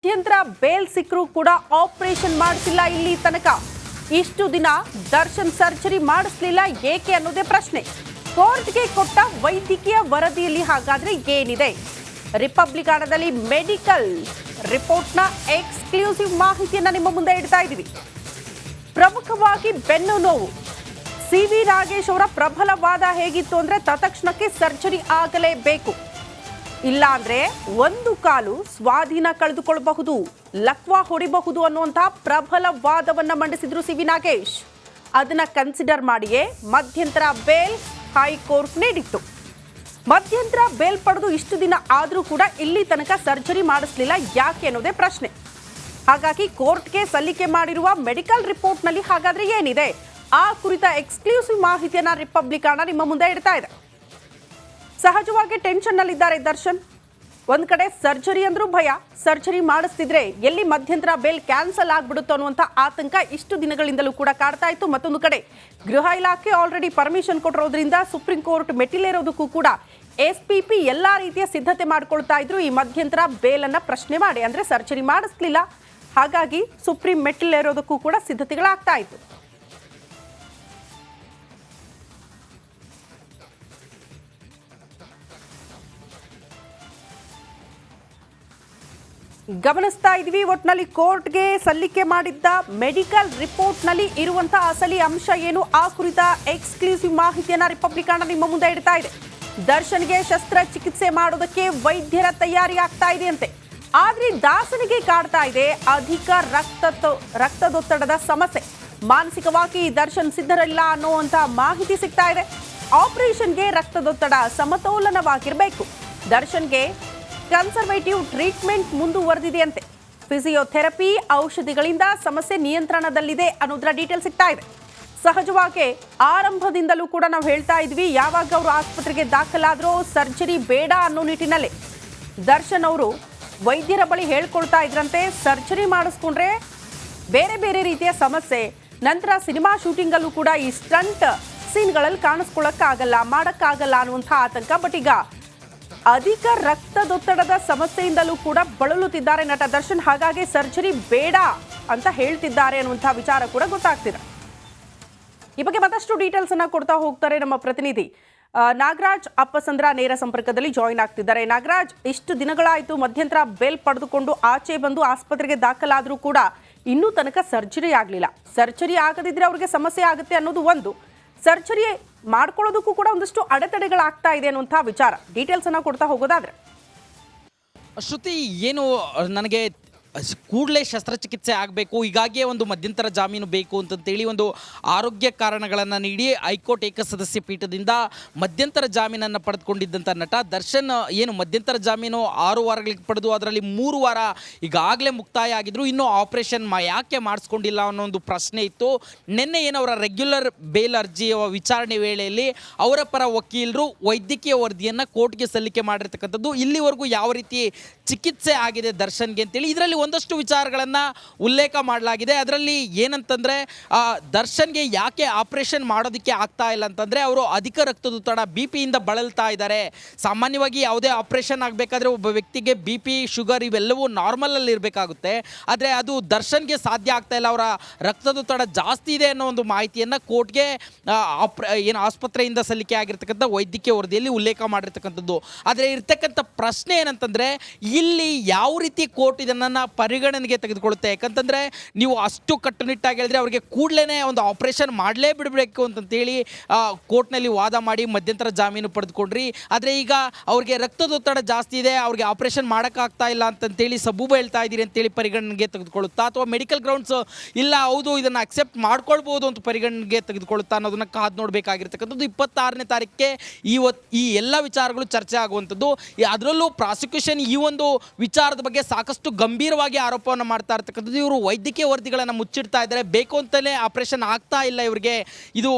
ಮಧ್ಯಂತರ ಬೇಲ್ ಸಿಕ್ಕರೂ ಕೂಡ ಆಪರೇಷನ್ ಮಾಡಿಸಿಲ್ಲ ಇಲ್ಲಿ ತನಕ. ಇಷ್ಟು ದಿನ ದರ್ಶನ್ ಸರ್ಜರಿ ಮಾಡಿಸಲಿಲ್ಲ ಏಕೆ ಅನ್ನೋದೇ ಪ್ರಶ್ನೆ. ಕೋರ್ಟ್ಗೆ ಕೊಟ್ಟ ವೈದ್ಯಕೀಯ ವರದಿಯಲ್ಲಿ ಹಾಗಾದ್ರೆ ಏನಿದೆ? ರಿಪಬ್ಲಿಕಾನದಲ್ಲಿ ಮೆಡಿಕಲ್ ರಿಪೋರ್ಟ್ನ ಎಕ್ಸ್ಕ್ಲೂಸಿವ್ ಮಾಹಿತಿಯನ್ನ ನಿಮ್ಮ ಮುಂದೆ ಇಡ್ತಾ ಇದ್ದೀವಿ. ಪ್ರಮುಖವಾಗಿ ಬೆನ್ನು ನೋವು. ಸಿ.ವಿ. ನಾಗೇಶ್ ಅವರ ಪ್ರಬಲ ವಾದ ಹೇಗಿತ್ತು ಅಂದ್ರೆ ತತ್ಕ್ಷಣಕ್ಕೆ ಸರ್ಜರಿ ಆಗಲೇಬೇಕು, ಇಲ್ಲ ಅಂದ್ರೆ ಒಂದು ಕಾಲು ಸ್ವಾಧೀನ ಕಳೆದುಕೊಳ್ಳಬಹುದು, ಲಕ್ವಾ ಹೊಡಿಬಹುದು ಅನ್ನುವಂತಹ ಪ್ರಬಲ ವಾದವನ್ನ ಮಂಡಿಸಿದ್ರು ಸಿ.ವಿ. ನಾಗೇಶ್. ಅದನ್ನ ಕನ್ಸಿಡರ್ ಮಾಡಿಯೇ ಮಧ್ಯಂತರ ಬೇಲ್ ಹೈಕೋರ್ಟ್ ನೀಡಿತ್ತು. ಮಧ್ಯಂತರ ಬೇಲ್ ಪಡೆದು ಇಷ್ಟು ದಿನ ಆದರೂ ಕೂಡ ಇಲ್ಲಿ ತನಕ ಸರ್ಜರಿ ಮಾಡಿಸಲಿಲ್ಲ ಯಾಕೆ ಅನ್ನೋದೇ ಪ್ರಶ್ನೆ. ಹಾಗಾಗಿ ಕೋರ್ಟ್ಗೆ ಸಲ್ಲಿಕೆ ಮಾಡಿರುವ ಮೆಡಿಕಲ್ ರಿಪೋರ್ಟ್ನಲ್ಲಿ ಹಾಗಾದ್ರೆ ಏನಿದೆ? ಆ ಕುರಿತ ಎಕ್ಸ್ಕ್ಲೂಸಿವ್ ಮಾಹಿತಿಯನ್ನ ರಿಪಬ್ಲಿಕಾನ ನಿಮ್ಮ ಮುಂದೆ ಇಡ್ತಾ ಇದೆ. ಸಹಜವಾಗಿ ಟೆನ್ಷನ್ ನಲ್ಲಿದ್ದಾರೆ ದರ್ಶನ್. ಒಂದ್ ಕಡೆ ಸರ್ಜರಿ ಅಂದ್ರೂ ಭಯ, ಸರ್ಜರಿ ಮಾಡಿಸ್ತಿದ್ರೆ ಎಲ್ಲಿ ಮಧ್ಯಂತರ ಬೇಲ್ ಕ್ಯಾನ್ಸಲ್ ಆಗ್ಬಿಡುತ್ತೋ ಅನ್ನುವಂಥ ಆತಂಕ ಇಷ್ಟು ದಿನಗಳಿಂದಲೂ ಕೂಡ ಕಾಡ್ತಾ ಇತ್ತು. ಮತ್ತೊಂದು ಕಡೆ ಗೃಹ ಇಲಾಖೆ ಆಲ್ರೆಡಿ ಪರ್ಮಿಷನ್ ಕೊಟ್ಟಿರೋದ್ರಿಂದ ಸುಪ್ರೀಂ ಕೋರ್ಟ್ ಮೆಟ್ಟಿಲೇರೋದಕ್ಕೂ ಕೂಡ ಎಸ್ಪಿಪಿ ಎಲ್ಲಾ ರೀತಿಯ ಸಿದ್ಧತೆ ಮಾಡ್ಕೊಳ್ತಾ ಇದ್ರು ಈ ಮಧ್ಯಂತರ ಬೇಲನ್ನ ಪ್ರಶ್ನೆ ಮಾಡಿ. ಅಂದ್ರೆ ಸರ್ಜರಿ ಮಾಡಿಸ್ಲಿಲ್ಲ, ಹಾಗಾಗಿ ಸುಪ್ರೀಂ ಮೆಟ್ಟಿಲೇರೋದಕ್ಕೂ ಕೂಡ ಸಿದ್ಧತೆಗಳಾಗ್ತಾ ಇತ್ತು. ಗಮನಿಸ್ತಾ ಇದ್ವಿ. ಒಟ್ನಲ್ಲಿ ಕೋರ್ಟ್ಗೆ ಸಲ್ಲಿಕೆ ಮಾಡಿದ್ದ ಮೆಡಿಕಲ್ ರಿಪೋರ್ಟ್ ನಲ್ಲಿ ಇರುವಂತಹ ಅಸಲಿ ಅಂಶ ಏನು, ಆ ಕುರಿತ ಎಕ್ಸ್ಕ್ಲೂಸಿವ್ ಮಾಹಿತಿಯನ್ನ ರಿಪಬ್ಲಿಕಾನ ನಿಮ್ಮ ಮುಂದೆ ಇಡ್ತಾ ಇದೆ. ದರ್ಶನ್ಗೆ ಶಸ್ತ್ರಚಿಕಿತ್ಸೆ ಮಾಡೋದಕ್ಕೆ ವೈದ್ಯರ ತಯಾರಿ ಆಗ್ತಾ ಇದೆಯಂತೆ. ಆದ್ರೆ ದಾಸನಿಗೆ ಕಾಡ್ತಾ ಇದೆ ಅಧಿಕ ರಕ್ತದೊತ್ತಡದ ಸಮಸ್ಯೆ. ಮಾನಸಿಕವಾಗಿ ದರ್ಶನ್ ಸಿದ್ಧರಿಲ್ಲ ಅನ್ನುವಂತ ಮಾಹಿತಿ ಸಿಗ್ತಾ ಇದೆ. ಆಪರೇಷನ್ಗೆ ರಕ್ತದೊತ್ತಡ ಸಮತೋಲನವಾಗಿರಬೇಕು. ದರ್ಶನ್ಗೆ ಕನ್ಸರ್ವೇಟಿವ್ ಟ್ರೀಟ್ಮೆಂಟ್ ಮುಂದುವರೆದಿದೆಯಂತೆ. ಫಿಸಿಯೋಥೆರಪಿ ಔಷಧಿಗಳಿಂದ ಸಮಸ್ಯೆ ನಿಯಂತ್ರಣದಲ್ಲಿದೆ ಅನ್ನೋದರ ಡೀಟೇಲ್ ಸಿಗ್ತಾ ಇದೆ. ಸಹಜವಾಗಿ ಆರಂಭದಿಂದಲೂ ಕೂಡ ನಾವು ಹೇಳ್ತಾ ಇದ್ವಿ, ಯಾವಾಗ ಅವರು ಆಸ್ಪತ್ರೆಗೆ ದಾಖಲಾದ್ರೂ ಸರ್ಜರಿ ಬೇಡ ಅನ್ನೋ ನಿಟ್ಟಿನಲ್ಲಿ ದರ್ಶನ್ ಅವರು ವೈದ್ಯರ ಬಳಿ ಹೇಳ್ಕೊಳ್ತಾ ಇದ್ರಂತೆ. ಸರ್ಜರಿ ಮಾಡಿಸ್ಕೊಂಡ್ರೆ ಬೇರೆ ಬೇರೆ ರೀತಿಯ ಸಮಸ್ಯೆ, ನಂತರ ಸಿನಿಮಾ ಶೂಟಿಂಗ್ ಅಲ್ಲೂ ಕೂಡ ಈ ಸ್ಟಂಟ್ ಸೀನ್ಗಳಲ್ಲಿ ಕಾಣಿಸ್ಕೊಳ್ಳಕ್ಕಾಗಲ್ಲ, ಮಾಡಕ್ಕಾಗಲ್ಲ ಅನ್ನುವಂಥ ಆತಂಕ. ಬಟ್ ಈಗ ಅಧಿಕ ರಕ್ತದೊತ್ತಡದ ಸಮಸ್ಯೆಯಿಂದಲೂ ಕೂಡ ಬಳಲುತ್ತಿದ್ದಾರೆ ನಟ ದರ್ಶನ್. ಹಾಗಾಗಿ ಸರ್ಜರಿ ಬೇಡ ಅಂತ ಹೇಳ್ತಿದ್ದಾರೆ ಅನ್ನುವಂಥ ವಿಚಾರ ಕೂಡ ಗೊತ್ತಾಗ್ತಿದೆ. ಈ ಬಗ್ಗೆ ಮತ್ತಷ್ಟು ಡೀಟೇಲ್ಸ್ ಅನ್ನ ಕೊಡ್ತಾ ಹೋಗ್ತಾರೆ ನಮ್ಮ ಪ್ರತಿನಿಧಿ ನಾಗರಾಜ್ ಅಪ್ಪಸಂದ್ರ ನೇರ ಸಂಪರ್ಕದಲ್ಲಿ ಜಾಯಿನ್ ಆಗ್ತಿದ್ದಾರೆ. ನಾಗರಾಜ್, ಇಷ್ಟು ದಿನಗಳಾಯಿತು ಮಧ್ಯಂತರ ಬೇಲ್ ಪಡೆದುಕೊಂಡು ಆಚೆ ಬಂದು ಆಸ್ಪತ್ರೆಗೆ ದಾಖಲಾದರೂ ಕೂಡ ಇನ್ನೂ ತನಕ ಸರ್ಜರಿ ಆಗಲಿಲ್ಲ. ಸರ್ಜರಿ ಆಗದಿದ್ರೆ ಅವ್ರಿಗೆ ಸಮಸ್ಯೆ ಆಗುತ್ತೆ ಅನ್ನೋದು ಒಂದು, ಸರ್ಜರಿ ಮಾಡ್ಕೊಳ್ಳೋದಕ್ಕೂ ಕೂಡ ಒಂದಷ್ಟು ಅಡೆತಡೆಗಳಾಗ್ತಾ ಇದೆ ಅನ್ನುವಂಥ ವಿಚಾರ. ಡೀಟೇಲ್ಸ್ ಅನ್ನ ಕೊಡ್ತಾ ಹೋಗೋದಾದ್ರೆ ಶ್ರುತಿ, ಏನು ನನಗೆ ಕೂಡಲೇ ಶಸ್ತ್ರಚಿಕಿತ್ಸೆ ಆಗಬೇಕು, ಹೀಗಾಗಿಯೇ ಒಂದು ಮಧ್ಯಂತರ ಜಾಮೀನು ಬೇಕು ಅಂತಂತೇಳಿ ಒಂದು ಆರೋಗ್ಯ ಕಾರಣಗಳನ್ನು ನೀಡಿ ಹೈಕೋರ್ಟ್ ಏಕಸದಸ್ಯ ಪೀಠದಿಂದ ಮಧ್ಯಂತರ ಜಾಮೀನನ್ನು ಪಡೆದುಕೊಂಡಿದ್ದಂಥ ನಟ ದರ್ಶನ್ ಏನು ಮಧ್ಯಂತರ ಜಾಮೀನು 6 ವಾರಗಳಿಗೆ ಪಡೆದು ಅದರಲ್ಲಿ 3 ವಾರ ಈಗಾಗಲೇ ಮುಕ್ತಾಯ ಆಗಿದ್ರು, ಇನ್ನೂ ಆಪರೇಷನ್ ಯಾಕೆ ಮಾಡಿಸ್ಕೊಂಡಿಲ್ಲ ಅನ್ನೋ ಒಂದು ಪ್ರಶ್ನೆ ಇತ್ತು. ನಿನ್ನೆ ಏನು ಅವರ ರೆಗ್ಯುಲರ್ ಬೇಲ್ ಅರ್ಜಿಯ ವಿಚಾರಣೆ ವೇಳೆಯಲ್ಲಿ ಅವರ ಪರ ವಕೀಲರು ವೈದ್ಯಕೀಯ ವರದಿಯನ್ನು ಕೋರ್ಟ್ಗೆ ಸಲ್ಲಿಕೆ ಮಾಡಿರ್ತಕ್ಕಂಥದ್ದು. ಇಲ್ಲಿವರೆಗೂ ಯಾವ ರೀತಿ ಚಿಕಿತ್ಸೆ ಆಗಿದೆ ದರ್ಶನ್ಗೆ ಅಂತೇಳಿ ಇದರಲ್ಲಿ ಒಂದಷ್ಟು ವಿಚಾರಗಳನ್ನು ಉಲ್ಲೇಖ ಮಾಡಲಾಗಿದೆ. ಅದರಲ್ಲಿ ಏನಂತಂದರೆ ದರ್ಶನ್ಗೆ ಯಾಕೆ ಆಪರೇಷನ್ ಮಾಡೋದಕ್ಕೆ ಆಗ್ತಾ ಇಲ್ಲ ಅಂತಂದರೆ ಅವರು ಅಧಿಕ ರಕ್ತದೊತ್ತಡ BP-ಯಿಂದ ಬಳಲ್ತಾ ಇದ್ದಾರೆ. ಸಾಮಾನ್ಯವಾಗಿ ಯಾವುದೇ ಆಪರೇಷನ್ ಆಗಬೇಕಾದ್ರೆ ಒಬ್ಬ ವ್ಯಕ್ತಿಗೆ BP, ಶುಗರ್ ಇವೆಲ್ಲವೂ ನಾರ್ಮಲಲ್ಲಿ ಇರಬೇಕಾಗುತ್ತೆ. ಆದರೆ ಅದು ದರ್ಶನ್ಗೆ ಸಾಧ್ಯ ಆಗ್ತಾ ಇಲ್ಲ, ಅವರ ರಕ್ತದೊತ್ತಡ ಜಾಸ್ತಿ ಇದೆ ಅನ್ನೋ ಒಂದು ಮಾಹಿತಿಯನ್ನು ಕೋರ್ಟ್ಗೆ ಆಸ್ಪತ್ರೆಯಿಂದ ಸಲ್ಲಿಕೆ ಆಗಿರ್ತಕ್ಕಂಥ ವೈದ್ಯಕೀಯ ವರದಿಯಲ್ಲಿ ಉಲ್ಲೇಖ ಮಾಡಿರ್ತಕ್ಕಂಥದ್ದು. ಆದರೆ ಇರ್ತಕ್ಕಂಥ ಪ್ರಶ್ನೆ ಏನಂತಂದರೆ ಇಲ್ಲಿ ಯಾವ ರೀತಿ ಕೋರ್ಟ್ ಇದನ್ನು ಪರಿಗಣನೆಗೆ ತೆಗೆದುಕೊಳ್ಳುತ್ತೆ. ಯಾಕಂತಂದರೆ ನೀವು ಅಷ್ಟು ಕಟ್ಟುನಿಟ್ಟಾಗಿ ಹೇಳಿದ್ರೆ ಅವರಿಗೆ ಕೂಡಲೇ ಒಂದು ಆಪರೇಷನ್ ಮಾಡಲೇ ಬಿಡಬೇಕು ಅಂತಂತೇಳಿ ಕೋರ್ಟ್ನಲ್ಲಿ ವಾದ ಮಾಡಿ ಮಧ್ಯಂತರ ಜಾಮೀನು ಪಡೆದುಕೊಂಡ್ರಿ. ಆದರೆ ಈಗ ಅವ್ರಿಗೆ ರಕ್ತದೊತ್ತಡ ಜಾಸ್ತಿ ಇದೆ, ಅವ್ರಿಗೆ ಆಪರೇಷನ್ ಮಾಡೋಕ್ಕಾಗ್ತಾ ಇಲ್ಲ ಅಂತಂತೇಳಿ ಸಬೂಬು ಹೇಳ್ತಾ ಇದ್ದೀರಿ ಅಂತೇಳಿ ಪರಿಗಣನೆಗೆ ತೆಗೆದುಕೊಳ್ಳುತ್ತಾ, ಅಥವಾ ಮೆಡಿಕಲ್ ಗ್ರೌಂಡ್ಸ್ ಇಲ್ಲ ಹೌದು ಇದನ್ನು ಅಕ್ಸೆಪ್ಟ್ ಮಾಡ್ಕೊಳ್ಬೋದು ಅಂತ ಪರಿಗಣನೆಗೆ ತೆಗೆದುಕೊಳ್ಳುತ್ತಾ ಅನ್ನೋದನ್ನು ಕಾದು ನೋಡಬೇಕಾಗಿರ್ತಕ್ಕಂಥದ್ದು. 26ನೇ ತಾರೀಕಿಗೆ ಈ ಎಲ್ಲ ವಿಚಾರಗಳು ಚರ್ಚೆ ಆಗುವಂಥದ್ದು. ಅದರಲ್ಲೂ ಪ್ರಾಸಿಕ್ಯೂಷನ್ ಈ ಒಂದು ವಿಚಾರದ ಬಗ್ಗೆ ಸಾಕಷ್ಟು ಗಂಭೀರವಾಗಿ ಆರೋಪವನ್ನು ಮಾಡ್ತಾ ಇರ್ತಕ್ಕಂಥದ್ದು. ಇವರು ವೈದ್ಯಕೀಯ ವರದಿಗಳನ್ನು ಮುಚ್ಚಿಡ್ತಾ ಇದ್ದಾರೆ, ಬೇಕು ಅಂತಲೇ ಆಪರೇಷನ್ ಆಗ್ತಾ ಇಲ್ಲ ಇವರಿಗೆ, ಇದು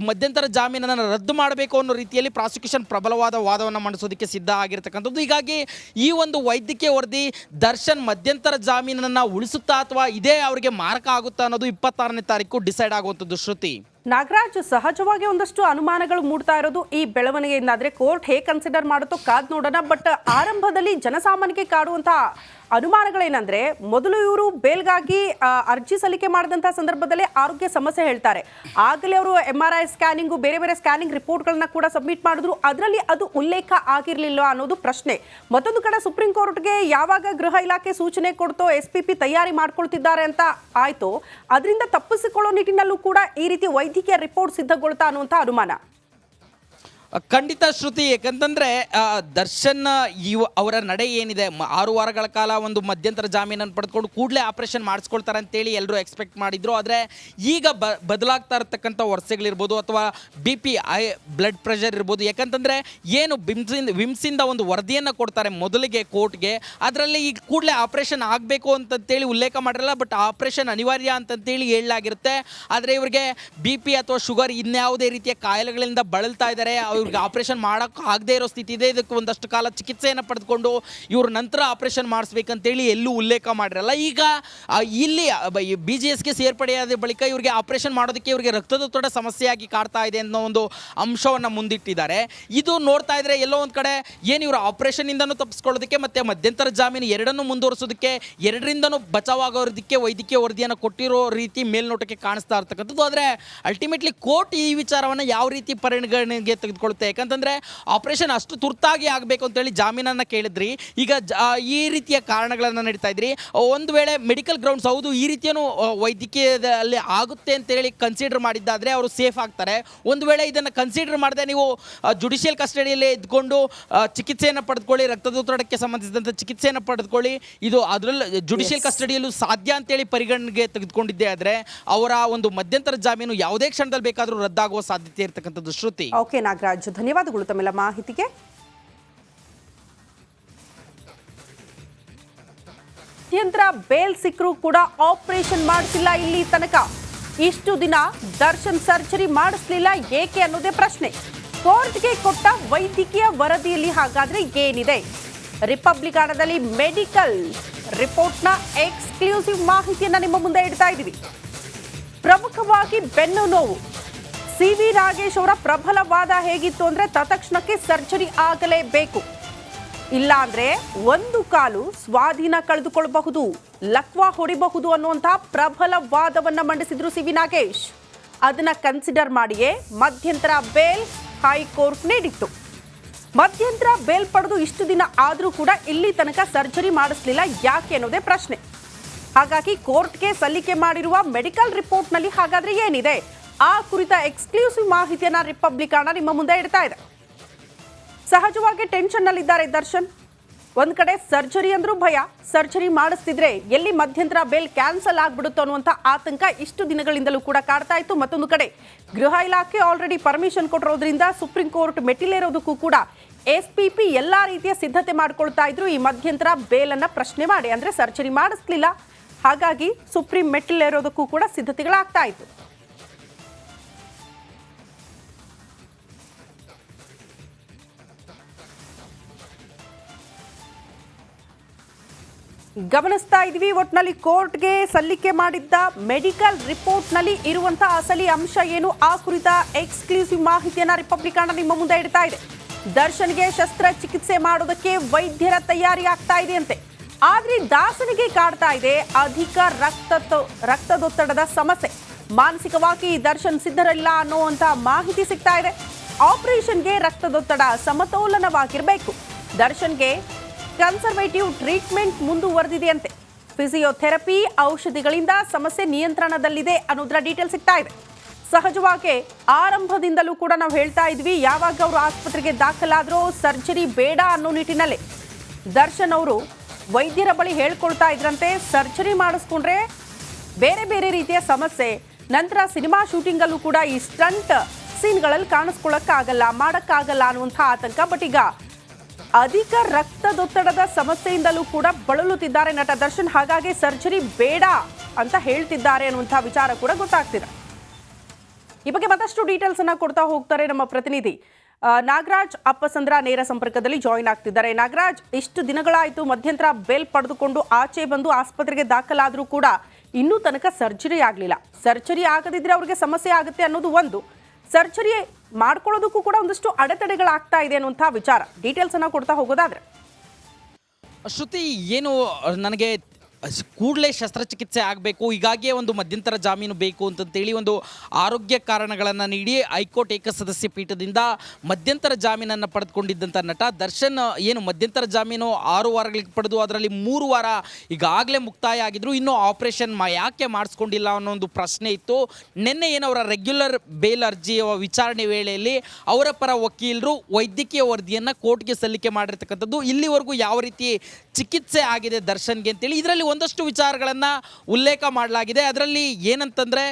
ಮಧ್ಯಂತರ ಜಾಮೀನನ್ನು ರದ್ದು ಮಾಡಬೇಕು ಅನ್ನೋ ರೀತಿಯಲ್ಲಿ ಪ್ರಾಸಿಕ್ಯೂಷನ್ ಪ್ರಬಲವಾದ ವಾದವನ್ನು ಮಂಡಿಸೋದಕ್ಕೆ ಸಿದ್ಧ ಆಗಿರ್ತಕ್ಕಂಥದ್ದು. ಹೀಗಾಗಿ ಈ ಒಂದು ವೈದ್ಯಕೀಯ ವರದಿ ದರ್ಶನ್ ಮಧ್ಯಂತರ ಜಾಮೀನನ್ನು ಉಳಿಸುತ್ತಾ ಅಥವಾ ಇದೇ ಅವರಿಗೆ ಮಾರಕ ಆಗುತ್ತಾ ಅನ್ನೋದು 26ನೇ ತಾರೀಕು ಡಿಸೈಡ್ ಆಗುವಂಥದ್ದು. ಶ್ರುತಿ, ನಾಗರಾಜ್, ಸಹಜವಾಗಿ ಒಂದಷ್ಟು ಅನುಮಾನಗಳು ಮೂಡ್ತಾ ಇರೋದು ಈ ಬೆಳವಣಿಗೆಯಿಂದ. ಆದರೆ ಕೋರ್ಟ್ ಹೇಗೆ ಕನ್ಸಿಡರ್ ಮಾಡುತ್ತೋ ಕಾದ್ ನೋಡೋಣ. ಬಟ್ ಆರಂಭದಲ್ಲಿ ಜನಸಾಮಾನ್ಯಕ್ಕೆ ಕಾಡುವಂತಹ ಅನುಮಾನಗಳೇನಂದ್ರೆ ಮೊದಲು ಇವರು ಬೇಲ್ಗಾಗಿ ಅರ್ಜಿ ಸಲ್ಲಿಕೆ ಮಾಡಿದಂಥ ಸಂದರ್ಭದಲ್ಲೇ ಆರೋಗ್ಯ ಸಮಸ್ಯೆ ಹೇಳ್ತಾರೆ. ಆಗಲೇ ಅವರು MRI ಸ್ಕ್ಯಾನಿಂಗು ಬೇರೆ ಬೇರೆ ಸ್ಕ್ಯಾನಿಂಗ್ ರಿಪೋರ್ಟ್ಗಳನ್ನ ಕೂಡ ಸಬ್ಮಿಟ್ ಮಾಡಿದ್ರು. ಅದರಲ್ಲಿ ಅದು ಉಲ್ಲೇಖ ಆಗಿರಲಿಲ್ಲ ಅನ್ನೋದು ಪ್ರಶ್ನೆ. ಮತ್ತೊಂದು ಕಡೆ ಸುಪ್ರೀಂ ಕೋರ್ಟ್ಗೆ ಯಾವಾಗ ಗೃಹ ಇಲಾಖೆ ಸೂಚನೆ ಕೊಡ್ತೋ SPP ತಯಾರಿ ಮಾಡ್ಕೊಳ್ತಿದ್ದಾರೆ ಅಂತ ಆಯ್ತು, ಅದರಿಂದ ತಪ್ಪಿಸಿಕೊಳ್ಳೋ ನಿಟ್ಟಿನಲ್ಲೂ ಕೂಡ ಈ ರೀತಿ ವೈದ್ಯಕೀಯ ರಿಪೋರ್ಟ್ ಸಿದ್ಧಗೊಳ್ತಾ ಅನ್ನುವಂಥ ಅನುಮಾನ. ಖಂಡಿತ ಶ್ರುತಿ, ಯಾಕಂತಂದ್ರೆ ದರ್ಶನ್ ಅವರ ನಡೆ ಏನಿದೆ 6 ವಾರಗಳ ಕಾಲ ಒಂದು ಮಧ್ಯಂತರ ಜಾಮೀನನ್ನು ಪಡೆದುಕೊಂಡು ಕೂಡಲೇ ಆಪರೇಷನ್ ಮಾಡಿಸ್ಕೊಳ್ತಾರೆ ಅಂತೇಳಿ ಎಲ್ಲರೂ ಎಕ್ಸ್ಪೆಕ್ಟ್ ಮಾಡಿದ್ರು. ಆದರೆ ಈಗ ಬದಲಾಗ್ತಾ ಇರತಕ್ಕಂಥ ವರ್ಷಗಳಿರ್ಬೋದು ಅಥವಾ BP ಬ್ಲಡ್ ಪ್ರೆಷರ್ ಇರ್ಬೋದು. ಯಾಕಂತಂದ್ರೆ ಏನು ವಿಮ್ಸಿಂದ ಒಂದು ವರದಿಯನ್ನು ಕೊಡ್ತಾರೆ ಮೊದಲಿಗೆ ಕೋರ್ಟ್ಗೆ, ಅದರಲ್ಲಿ ಈಗ ಕೂಡಲೇ ಆಪರೇಷನ್ ಆಗಬೇಕು ಅಂತಂತೇಳಿ ಉಲ್ಲೇಖ ಮಾಡಿರಲ್ಲ, ಬಟ್ ಆಪರೇಷನ್ ಅನಿವಾರ್ಯ ಅಂತಂತೇಳಿ ಹೇಳಲಾಗಿರುತ್ತೆ. ಆದರೆ ಇವರಿಗೆ BP ಅಥವಾ ಶುಗರ್ ಇನ್ಯಾವುದೇ ರೀತಿಯ ಕಾಯಿಲೆಗಳಿಂದ ಬಳಲ್ತಾ ಇದ್ದಾರೆ, ಇವ್ರಿಗೆ ಆಪರೇಷನ್ ಮಾಡೋಕ್ಕೆ ಆಗದೇ ಇರೋ ಸ್ಥಿತಿ ಇದೆ. ಇದಕ್ಕೆ ಒಂದಷ್ಟು ಕಾಲ ಚಿಕಿತ್ಸೆಯನ್ನು ಪಡೆದುಕೊಂಡು ಇವ್ರ ನಂತರ ಆಪರೇಷನ್ ಮಾಡಿಸ್ಬೇಕಂತೇಳಿ ಎಲ್ಲೂ ಉಲ್ಲೇಖ ಮಾಡಿರಲ್ಲ. ಈಗ ಇಲ್ಲಿ BGSಗೆ ಸೇರ್ಪಡೆಯಾದ ಬಳಿಕ ಇವ್ರಿಗೆ ಆಪರೇಷನ್ ಮಾಡೋದಕ್ಕೆ ಇವ್ರಿಗೆ ರಕ್ತದೊತ್ತಡ ಸಮಸ್ಯೆಯಾಗಿ ಕಾಡ್ತಾ ಇದೆ ಅನ್ನೋ ಒಂದು ಅಂಶವನ್ನು ಮುಂದಿಟ್ಟಿದ್ದಾರೆ. ಇದು ನೋಡ್ತಾ ಇದ್ರೆ ಎಲ್ಲೋ ಒಂದು ಕಡೆ ಏನು ಇವರು ಆಪರೇಷನ್ನಿಂದನೂ ತಪ್ಪಿಸ್ಕೊಳ್ಳೋದಕ್ಕೆ ಮತ್ತು ಮಧ್ಯಂತರ ಜಾಮೀನು ಎರಡನ್ನೂ ಮುಂದುವರಿಸೋದಕ್ಕೆ, ಎರಡರಿಂದನೂ ಬಚಾವಾಗೋದಕ್ಕೆ ವೈದ್ಯಕೀಯ ವರದಿಯನ್ನು ಕೊಟ್ಟಿರೋ ರೀತಿ ಮೇಲ್ನೋಟಕ್ಕೆ ಕಾಣಿಸ್ತಾ ಇರ್ತಕ್ಕಂಥದ್ದು. ಆದರೆ ಅಲ್ಟಿಮೇಟ್ಲಿ ಕೋರ್ಟ್ ಈ ವಿಚಾರವನ್ನು ಯಾವ ರೀತಿ ಪರಿಗಣನೆಗೆ ತೆಗೆದುಕೊಳ್ಳುತ್ತೆ? ಯಾಕಂತಂದ್ರೆ ಆಪರೇಷನ್ ಅಷ್ಟು ತುರ್ತಾಗಿ ಆಗಬೇಕು ಅಂತೇಳಿ ಜಾಮೀನನ್ನು ಕೇಳಿದ್ರಿ, ಈಗ ಈ ರೀತಿಯ ಕಾರಣಗಳನ್ನು ನಡೀತಾ ಇದ್ರಿ. ಒಂದು ವೇಳೆ ಮೆಡಿಕಲ್ ಗ್ರೌಂಡ್ಸ್ ಹೌದು ಈ ರೀತಿಯೂ ವೈದ್ಯಕೀಯದಲ್ಲಿ ಆಗುತ್ತೆ ಅಂತೇಳಿ ಕನ್ಸಿಡರ್ ಮಾಡಿದ್ದಾದರೆ ಅವರು ಸೇಫ್ ಆಗ್ತಾರೆ. ಒಂದು ವೇಳೆ ಇದನ್ನು ಕನ್ಸಿಡರ್ ಮಾಡದೆ ನೀವು ಜುಡಿಷಿಯಲ್ ಕಸ್ಟಡಿಯಲ್ಲೇ ಇದ್ಕೊಂಡು ಚಿಕಿತ್ಸೆಯನ್ನು ಪಡೆದುಕೊಳ್ಳಿ, ರಕ್ತದೊತ್ತಡಕ್ಕೆ ಸಂಬಂಧಿಸಿದಂಥ ಚಿಕಿತ್ಸೆಯನ್ನು ಪಡೆದುಕೊಳ್ಳಿ, ಇದು ಅದರಲ್ಲಿ ಜುಡಿಷಿಯಲ್ ಕಸ್ಟಡಿಯಲ್ಲೂ ಸಾಧ್ಯ ಅಂತೇಳಿ ಪರಿಗಣನೆಗೆ ತೆಗೆದುಕೊಂಡಿದ್ದೆ ಆದರೆ ಅವರ ಒಂದು ಮಧ್ಯಂತರ ಜಾಮೀನು ಯಾವುದೇ ಕ್ಷಣದಲ್ಲಿ ಬೇಕಾದರೂ ರದ್ದಾಗುವ ಸಾಧ್ಯತೆ ಇರತಕ್ಕಂಥದ್ದು. ಶ್ರುತಿ. ಓಕೆ ನಾಗರಾಜ್, ಧನ್ಯವಾದಗಳು ತಮ್ಮೆಲ್ಲ ಮಾಹಿತಿಗೆ. ಮಧ್ಯಂತರ ಬೇಲ್ ಸಿಕ್ಕರೂ ಕೂಡ ಆಪರೇಷನ್ ಮಾಡಿಸಿಲ್ಲ ಇಲ್ಲಿ ತನಕ. ಇಷ್ಟು ದಿನ ದರ್ಶನ್ ಸರ್ಜರಿ ಮಾಡಿಸ್ಲಿಲ್ಲ ಏಕೆ ಅನ್ನೋದೇ ಪ್ರಶ್ನೆ. ಕೋರ್ಟ್ಗೆ ಕೊಟ್ಟ ವೈದ್ಯಕೀಯ ವರದಿಯಲ್ಲಿ ಹಾಗಾದ್ರೆ ಏನಿದೆ? ರಿಪಬ್ಲಿಕಾನದಲ್ಲಿ ಮೆಡಿಕಲ್ ರಿಪೋರ್ಟ್ನ ಎಕ್ಸ್ಕ್ಲೂಸಿವ್ ಮಾಹಿತಿಯನ್ನ ನಿಮ್ಮ ಮುಂದೆ ಇಡ್ತಾ ಇದ್ದೀವಿ. ಪ್ರಮುಖವಾಗಿ ಬೆನ್ನು ನೋವು. CV ನಾಗೇಶ್ ಅವರ ಪ್ರಬಲ ವಾದ ಹೇಗಿತ್ತು ಅಂದ್ರೆ ತತ್ಕ್ಷಣಕ್ಕೆ ಸರ್ಜರಿ ಆಗಲೇಬೇಕು, ಇಲ್ಲ ಅಂದ್ರೆ ಒಂದು ಕಾಲು ಸ್ವಾಧೀನ ಕಳೆದುಕೊಳ್ಳಬಹುದು, ಲಕ್ವಾ ಹೊಡಿಬಹುದು ಅನ್ನುವಂತಹ ಪ್ರಬಲ ವಾದವನ್ನ ಮಂಡಿಸಿದ್ರು CV ನಾಗೇಶ್. ಅದನ್ನ ಕನ್ಸಿಡರ್ ಮಾಡಿಯೇ ಮಧ್ಯಂತರ ಬೇಲ್ ಹೈಕೋರ್ಟ್ ನೀಡಿತ್ತು. ಮಧ್ಯಂತರ ಬೇಲ್ ಪಡೆದು ಇಷ್ಟು ದಿನ ಆದರೂ ಕೂಡ ಇಲ್ಲಿ ತನಕ ಸರ್ಜರಿ ಮಾಡಿಸಲಿಲ್ಲ ಯಾಕೆ ಅನ್ನೋದೇ ಪ್ರಶ್ನೆ. ಹಾಗಾಗಿ ಕೋರ್ಟ್ಗೆ ಸಲ್ಲಿಕೆ ಮಾಡಿರುವ ಮೆಡಿಕಲ್ ರಿಪೋರ್ಟ್ನಲ್ಲಿ ಹಾಗಾದ್ರೆ ಏನಿದೆ? ಆ ಕುರಿತ ಎಕ್ಸ್ಕ್ಲೂಸಿವ್ ಮಾಹಿತಿಯನ್ನ ರಿಪಬ್ಲಿಕಾನ ನಿಮ್ಮ ಮುಂದೆ ಇಡ್ತಾ ಇದೆ. ಸಹಜವಾಗಿ ಟೆನ್ಷನ್ ನಲ್ಲಿದ್ದಾರೆ ದರ್ಶನ್. ಒಂದ್ ಕಡೆ ಸರ್ಜರಿ ಅಂದ್ರೂ ಭಯ, ಸರ್ಜರಿ ಮಾಡಿಸ್ತಿದ್ರೆ ಎಲ್ಲಿ ಮಧ್ಯಂತರ ಬೇಲ್ ಕ್ಯಾನ್ಸಲ್ ಆಗ್ಬಿಡುತ್ತೋ ಅನ್ನುವಂಥ ಆತಂಕ ಇಷ್ಟು ದಿನಗಳಿಂದಲೂ ಕೂಡ ಕಾಡ್ತಾ ಇತ್ತು. ಮತ್ತೊಂದು ಕಡೆ ಗೃಹ ಇಲಾಖೆ ಆಲ್ರೆಡಿ ಪರ್ಮಿಷನ್ ಕೊಟ್ಟಿರೋದ್ರಿಂದ ಸುಪ್ರೀಂ ಕೋರ್ಟ್ ಮೆಟ್ಟಿಲೇರೋದಕ್ಕೂ ಕೂಡ SPP ಎಲ್ಲಾ ರೀತಿಯ ಸಿದ್ಧತೆ ಮಾಡ್ಕೊಳ್ತಾ ಇದ್ರು ಈ ಮಧ್ಯಂತರ ಬೇಲನ್ನ ಪ್ರಶ್ನೆ ಮಾಡಿ. ಅಂದ್ರೆ ಸರ್ಜರಿ ಮಾಡಿಸ್ಲಿಲ್ಲ, ಹಾಗಾಗಿ ಸುಪ್ರೀಂ ಮೆಟ್ಟಿಲೇರೋದಕ್ಕೂ ಕೂಡ ಸಿದ್ಧತೆಗಳಾಗ್ತಾ ಇತ್ತು. ಗಮನಿಸ್ತಾ ಇದ್ವಿ, ಒಟ್ನಲ್ಲಿ ಕೋರ್ಟ್ಗೆ ಸಲ್ಲಿಕೆ ಮಾಡಿದ್ದ ಮೆಡಿಕಲ್ ರಿಪೋರ್ಟ್ನಲ್ಲಿ ಇರುವಂತಹ ಅಸಲಿ ಅಂಶ ಏನು, ಆ ಕುರಿತ ಎಕ್ಸ್ಕ್ಲೂಸಿವ್ ಮಾಹಿತಿಯನ್ನ ರಿಪಬ್ಲಿಕಾನ ನಿಮ್ಮ ಮುಂದೆ ಇಡ್ತಾ ಇದೆ. ದರ್ಶನ್ಗೆ ಶಸ್ತ್ರಚಿಕಿತ್ಸೆ ಮಾಡೋದಕ್ಕೆ ವೈದ್ಯರ ತಯಾರಿ ಆಗ್ತಾ ಇದೆ ಅಂತೆ. ಆದ್ರೆ ದಾಸನಿಗೆ ಕಾಡ್ತಾ ಇದೆ ಅಧಿಕ ರಕ್ತದೊತ್ತಡದ ಸಮಸ್ಯೆ. ಮಾನಸಿಕವಾಗಿ ದರ್ಶನ್ ಸಿದ್ಧರಿಲ್ಲ ಅನ್ನುವಂತ ಮಾಹಿತಿ ಸಿಗ್ತಾ ಇದೆ. ಆಪರೇಷನ್ಗೆ ರಕ್ತದೊತ್ತಡ ಸಮತೋಲನವಾಗಿರಬೇಕು. ದರ್ಶನ್ಗೆ ಕನ್ಸರ್ವೇಟಿವ್ ಟ್ರೀಟ್ಮೆಂಟ್ ಮುಂದುವರೆದಿದೆಯಂತೆ. ಫಿಸಿಯೋಥೆರಪಿ ಔಷಧಿಗಳಿಂದ ಸಮಸ್ಯೆ ನಿಯಂತ್ರಣದಲ್ಲಿದೆ ಅನ್ನೋದರ ಡೀಟೇಲ್ ಸಿಗ್ತಾ ಇದೆ. ಸಹಜವಾಗಿ ಆರಂಭದಿಂದಲೂ ಕೂಡ ನಾವು ಹೇಳ್ತಾ ಇದ್ವಿ, ಯಾವಾಗ ಅವರು ಆಸ್ಪತ್ರೆಗೆ ದಾಖಲಾದ್ರೂ ಸರ್ಜರಿ ಬೇಡ ಅನ್ನೋ ನಿಟ್ಟಿನಲ್ಲಿ ದರ್ಶನ್ ಅವರು ವೈದ್ಯರ ಬಳಿ ಹೇಳ್ಕೊಳ್ತಾ ಇದ್ರಂತೆ. ಸರ್ಜರಿ ಮಾಡಿಸ್ಕೊಂಡ್ರೆ ಬೇರೆ ಬೇರೆ ರೀತಿಯ ಸಮಸ್ಯೆ, ನಂತರ ಸಿನಿಮಾ ಶೂಟಿಂಗಲ್ಲೂ ಕೂಡ ಈ ಸ್ಟಂಟ್ ಸೀನ್ಗಳಲ್ಲಿ ಕಾಣಿಸ್ಕೊಳ್ಳೋಕ್ಕಾಗಲ್ಲ, ಮಾಡೋಕ್ಕಾಗಲ್ಲ ಅನ್ನುವಂಥ ಆತಂಕ. ಬಟ್ ಈಗ ಅಧಿಕ ರಕ್ತದೊತ್ತಡದ ಸಮಸ್ಯೆಯಿಂದಲೂ ಕೂಡ ಬಳಲುತ್ತಿದ್ದಾರೆ ನಟ ದರ್ಶನ್. ಹಾಗಾಗಿ ಸರ್ಜರಿ ಬೇಡ ಅಂತ ಹೇಳ್ತಿದ್ದಾರೆ ಅನ್ನುವಂಥ ವಿಚಾರ ಕೂಡ ಗೊತ್ತಾಗ್ತಿದೆ. ಈ ಬಗ್ಗೆ ಮತ್ತಷ್ಟು ಡೀಟೇಲ್ಸ್ ಅನ್ನ ಕೊಡ್ತಾ ಹೋಗ್ತಾರೆ ನಮ್ಮ ಪ್ರತಿನಿಧಿ ನಾಗರಾಜ್ ಅಪ್ಪಸಂದ್ರ ನೇರ ಸಂಪರ್ಕದಲ್ಲಿ ಜಾಯಿನ್ ಆಗ್ತಿದ್ದಾರೆ. ನಾಗರಾಜ್, ಇಷ್ಟು ದಿನಗಳಾಯಿತು ಮಧ್ಯಂತರ ಬೇಲ್ ಪಡೆದುಕೊಂಡು ಆಚೆ ಬಂದು ಆಸ್ಪತ್ರೆಗೆ ದಾಖಲಾದರೂ ಕೂಡ ಇನ್ನೂ ತನಕ ಸರ್ಜರಿ ಆಗಲಿಲ್ಲ. ಸರ್ಜರಿ ಆಗದಿದ್ರೆ ಅವ್ರಿಗೆ ಸಮಸ್ಯೆ ಆಗುತ್ತೆ ಅನ್ನೋದು ಒಂದು, ಸರ್ಜರಿ ಮಾಡ್ಕೊಳ್ಳೋದಕ್ಕೂ ಕೂಡ ಒಂದಷ್ಟು ಅಡೆತಡೆಗಳಾಗ್ತಾ ಇದೆ ಅನ್ನುವಂಥ ವಿಚಾರ. ಡೀಟೇಲ್ಸ್ ಅನ್ನ ಕೊಡ್ತಾ ಹೋಗೋದಾದ್ರೆ ಶ್ರುತಿ ಏನು ನನಗೆ ಕೂಡಲೇ ಶಸ್ತ್ರಚಿಕಿತ್ಸೆ ಆಗಬೇಕು, ಹೀಗಾಗಿಯೇ ಒಂದು ಮಧ್ಯಂತರ ಜಾಮೀನು ಬೇಕು ಅಂತಂತೇಳಿ ಒಂದು ಆರೋಗ್ಯ ಕಾರಣಗಳನ್ನು ನೀಡಿ ಹೈಕೋರ್ಟ್ ಏಕಸದಸ್ಯ ಪೀಠದಿಂದ ಮಧ್ಯಂತರ ಜಾಮೀನನ್ನು ಪಡೆದುಕೊಂಡಿದ್ದಂಥ ನಟ ದರ್ಶನ್ ಏನು ಮಧ್ಯಂತರ ಜಾಮೀನು 6 ವಾರಗಳಿಗೆ ಪಡೆದು ಅದರಲ್ಲಿ 3 ವಾರ ಈಗಾಗಲೇ ಮುಕ್ತಾಯ ಆಗಿದ್ರು, ಇನ್ನೂ ಆಪರೇಷನ್ ಯಾಕೆ ಮಾಡಿಸ್ಕೊಂಡಿಲ್ಲ ಅನ್ನೋ ಒಂದು ಪ್ರಶ್ನೆ ಇತ್ತು. ನಿನ್ನೆ ಏನು ಅವರ ರೆಗ್ಯುಲರ್ ಬೇಲ್ ಅರ್ಜಿಯ ವಿಚಾರಣೆ ವೇಳೆಯಲ್ಲಿ ಅವರ ಪರ ವಕೀಲರು ವೈದ್ಯಕೀಯ ವರದಿಯನ್ನು ಕೋರ್ಟ್ಗೆ ಸಲ್ಲಿಕೆ ಮಾಡಿರ್ತಕ್ಕಂಥದ್ದು. ಇಲ್ಲಿವರೆಗೂ ಯಾವ ರೀತಿ ಚಿಕಿತ್ಸೆ ಆಗಿದೆ ದರ್ಶನ್ಗೆ ಅಂತೇಳಿ ಇದರಲ್ಲಿ ಒಂದಷ್ಟು ವಿಚಾರಗಳನ್ನು ಉಲ್ಲೇಖ ಮಾಡಲಾಗಿದೆ. ಅದರಲ್ಲಿ ಏನಂತಂದರೆ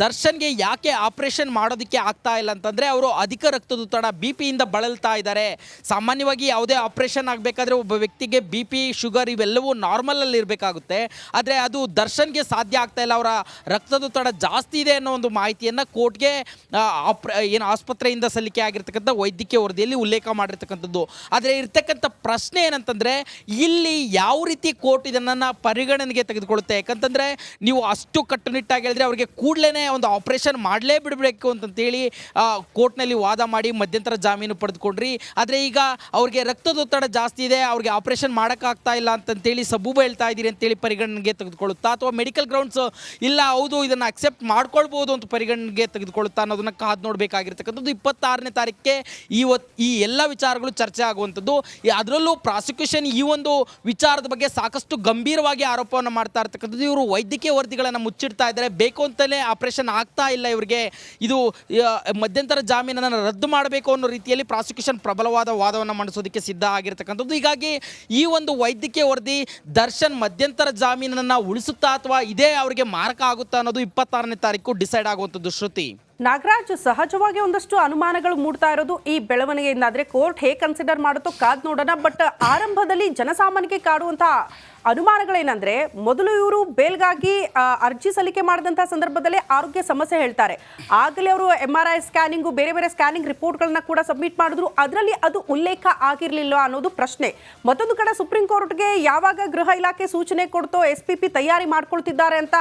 ದರ್ಶನ್ಗೆ ಯಾಕೆ ಆಪರೇಷನ್ ಮಾಡೋದಕ್ಕೆ ಆಗ್ತಾ ಇಲ್ಲ ಅಂತಂದರೆ ಅವರು ಅಧಿಕ ರಕ್ತದೊತ್ತಡ BP ಇಂದ ಬಳಲ್ತಾ ಇದ್ದಾರೆ. ಸಾಮಾನ್ಯವಾಗಿ ಯಾವುದೇ ಆಪರೇಷನ್ ಆಗಬೇಕಾದ್ರೆ ಒಬ್ಬ ವ್ಯಕ್ತಿಗೆ BP ಶುಗರ್ ಇವೆಲ್ಲವೂ ನಾರ್ಮಲಲ್ಲಿ ಇರಬೇಕಾಗುತ್ತೆ. ಆದರೆ ಅದು ದರ್ಶನ್ಗೆ ಸಾಧ್ಯ ಆಗ್ತಾ ಇಲ್ಲ, ಅವರ ರಕ್ತದೊತ್ತಡ ಜಾಸ್ತಿ ಇದೆ ಅನ್ನೋ ಒಂದು ಮಾಹಿತಿಯನ್ನು ಕೋರ್ಟ್ಗೆ ಏನು ಆಸ್ಪತ್ರೆಯಿಂದ ಸಲ್ಲಿಕೆ ಆಗಿರ್ತಕ್ಕಂಥ ವೈದ್ಯಕೀಯ ವರದಿಯಲ್ಲಿ ಉಲ್ಲೇಖ ಮಾಡಿರ್ತಕ್ಕಂಥದ್ದು. ಆದರೆ ಇರ್ತಕ್ಕಂಥ ಪ್ರಶ್ನೆ ಏನಂತಂದರೆ ಇಲ್ಲಿ ಯಾವ ರೀತಿ ಕೋರ್ಟ್ ಇದನ್ನು ಪರಿಗಣನೆಗೆ ತೆಗೆದುಕೊಳ್ಳುತ್ತೆ. ಯಾಕಂತಂದರೆ ನೀವು ಅಷ್ಟು ಕಟ್ಟುನಿಟ್ಟಾಗಿ ಹೇಳಿದ್ರೆ ಅವರಿಗೆ ಕೂಡಲೇ ಒಂದು ಆಪರೇಷನ್ ಮಾಡಲೇ ಬಿಡಬೇಕು ಅಂತಂತೇಳಿ ಕೋರ್ಟ್ನಲ್ಲಿ ವಾದ ಮಾಡಿ ಮಧ್ಯಂತರ ಜಾಮೀನು ಪಡೆದುಕೊಂಡ್ರಿ. ಆದರೆ ಈಗ ಅವ್ರಿಗೆ ರಕ್ತದೊತ್ತಡ ಜಾಸ್ತಿ ಇದೆ, ಅವ್ರಿಗೆ ಆಪರೇಷನ್ ಮಾಡೋಕ್ಕಾಗ್ತಾ ಇಲ್ಲ ಅಂತಂತೇಳಿ ಸಬೂಬ ಹೇಳ್ತಾ ಇದ್ದೀರಿ ಅಂತೇಳಿ ಪರಿಗಣನೆಗೆ ತೆಗೆದುಕೊಳ್ಳುತ್ತಾ, ಅಥವಾ ಮೆಡಿಕಲ್ ಗ್ರೌಂಡ್ಸ್ ಇಲ್ಲ ಹೌದು ಇದನ್ನು ಅಕ್ಸೆಪ್ಟ್ ಮಾಡ್ಕೊಳ್ಬೋದು ಅಂತ ಪರಿಗಣನೆಗೆ ತೆಗೆದುಕೊಳ್ಳುತ್ತಾ ಅನ್ನೋದನ್ನು ಕಾದು ನೋಡಬೇಕಾಗಿರ್ತಕ್ಕಂಥದ್ದು. 26ನೇ ತಾರೀಕಿಗೆ ಈ ಎಲ್ಲ ವಿಚಾರಗಳು ಚರ್ಚೆ ಆಗುವಂಥದ್ದು. ಅದರಲ್ಲೂ ಪ್ರಾಸಿಕ್ಯೂಷನ್ ಈ ಒಂದು ವಿಚಾರದ ಬಗ್ಗೆ ಸಾಕಷ್ಟು ಗಂಭೀರವಾಗಿ ಆರೋಪವನ್ನು ಮಾಡ್ತಾ ಇರ್ತಕ್ಕಂಥದ್ದು. ಇವರು ವೈದ್ಯಕೀಯ ವರದಿಗಳನ್ನು ಮುಚ್ಚಿಡ್ತಾ ಇದ್ದಾರೆ, ಬೇಕು ಅಂತಲೇ ಆಪರೇಷನ್ ಆಗ್ತಾ ಇಲ್ಲ ಇವರಿಗೆ, ಇದು ಮಧ್ಯಂತರ ಜಾಮೀನನ್ನು ರದ್ದು ಮಾಡಬೇಕು ಅನ್ನೋ ರೀತಿಯಲ್ಲಿ ಪ್ರಾಸಿಕ್ಯೂಷನ್ ಪ್ರಬಲವಾದ ವಾದವನ್ನು ಮಂಡಿಸೋದಕ್ಕೆ ಸಿದ್ಧ ಆಗಿರ್ತಕ್ಕಂಥದ್ದು. ಹೀಗಾಗಿ ಈ ಒಂದು ವೈದ್ಯಕೀಯ ವರದಿ ದರ್ಶನ್ ಮಧ್ಯಂತರ ಜಾಮೀನನ್ನು ಉಳಿಸುತ್ತಾ ಅಥವಾ ಇದೇ ಅವರಿಗೆ ಮಾರಕ ಆಗುತ್ತಾ ಅನ್ನೋದು 26ನೇ ತಾರೀಕು ಡಿಸೈಡ್ ಆಗುವಂಥದ್ದು. ಶ್ರುತಿ, ನಾಗರಾಜ್, ಸಹಜವಾಗಿ ಒಂದಷ್ಟು ಅನುಮಾನಗಳು ಮೂಡ್ತಾ ಇರೋದು ಈ ಬೆಳವಣಿಗೆಯಿಂದ. ಆದರೆ ಕೋರ್ಟ್ ಹೇಗೆ ಕನ್ಸಿಡರ್ ಮಾಡುತ್ತೋ ಕಾದ್ ನೋಡೋಣ. ಬಟ್ ಆರಂಭದಲ್ಲಿ ಜನಸಾಮಾನ್ಯರಿಗೆ ಕಾಡುವಂತಹ ಅನುಮಾನಗಳೇನೆಂದ್ರೆ, ಮೊದಲು ಇವರು ಬೇಲ್ಗಾಗಿ ಅರ್ಜಿ ಸಲ್ಲಿಕೆ ಮಾಡಿದಂತಹ ಸಂದರ್ಭದಲ್ಲಿ ಆರೋಗ್ಯ ಸಮಸ್ಯೆ ಹೇಳ್ತಾರೆ. ಆಗಲೇ ಅವರು MRI ಸ್ಕ್ಯಾನಿಂಗು ಬೇರೆ ಬೇರೆ ಸ್ಕ್ಯಾನಿಂಗ್ ರಿಪೋರ್ಟ್ಗಳನ್ನ ಕೂಡ ಸಬ್ಮಿಟ್ ಮಾಡಿದ್ರು, ಅದರಲ್ಲಿ ಅದು ಉಲ್ಲೇಖ ಆಗಿರಲಿಲ್ಲ ಅನ್ನೋದು ಪ್ರಶ್ನೆ. ಮತ್ತೊಂದು ಕಡೆ ಸುಪ್ರೀಂ ಕೋರ್ಟ್ಗೆ ಯಾವಾಗ ಗೃಹ ಇಲಾಖೆ ಸೂಚನೆ ಕೊಡ್ತೋ SPP ತಯಾರಿ ಮಾಡ್ಕೊಳ್ತಿದ್ದಾರೆ ಅಂತ